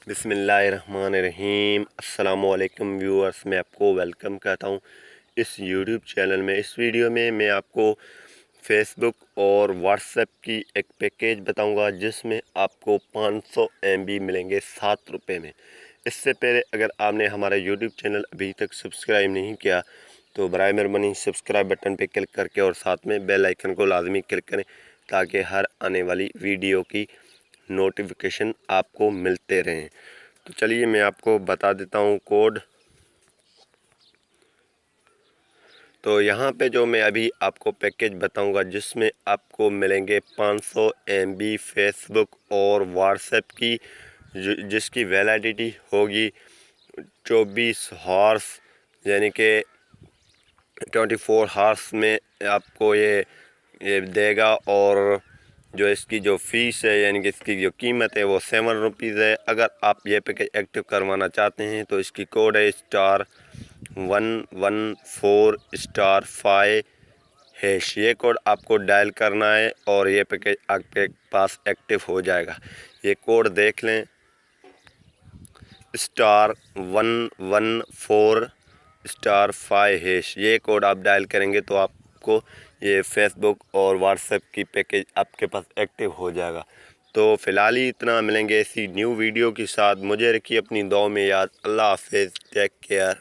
बिस्मिल्लाहिर्रहमानिर्रहीम। अस्सलामुअलैकुम व्यूअर्स, मैं आपको वेलकम कहता हूँ इस यूट्यूब चैनल में। इस वीडियो में मैं आपको फेसबुक और व्हाट्सएप की एक पैकेज बताऊंगा जिसमें आपको 500 MB मिलेंगे 7 रुपये में। इससे पहले अगर आपने हमारा यूट्यूब चैनल अभी तक सब्सक्राइब नहीं किया तो बराए मेहरबानी सब्सक्राइब बटन पर क्लिक करके और साथ में बेल आइकन को लाजमी क्लिक करें ताकि हर आने वाली वीडियो की नोटिफिकेशन आपको मिलते रहें। तो चलिए मैं आपको बता देता हूँ कोड। तो यहाँ पे जो मैं अभी आपको पैकेज बताऊँगा जिसमें आपको मिलेंगे 500 MB फेसबुक और व्हाट्सएप की, जिसकी वैलिडिटी होगी 24 हॉर्स, यानी कि 24 हॉर्स में आपको ये देगा। और जो इसकी जो फ़ीस है यानी कि इसकी जो कीमत है वो 7 रुपीज़ है। अगर आप ये पैकेज एक्टिव करवाना चाहते हैं तो इसकी कोड है *114*5#। ये कोड आपको डायल करना है और ये पैकेज आपके पास एक्टिव हो जाएगा। ये कोड देख लें, *114*5#। ये कोड आप डायल करेंगे तो आपको ये फेसबुक और व्हाट्सएप की पैकेज आपके पास एक्टिव हो जाएगा। तो फ़िलहाल ही इतना, मिलेंगे ऐसी न्यू वीडियो के साथ। मुझे रखिए अपनी दुआ में याद। अल्लाह हाफ़िज़, टेक केयर।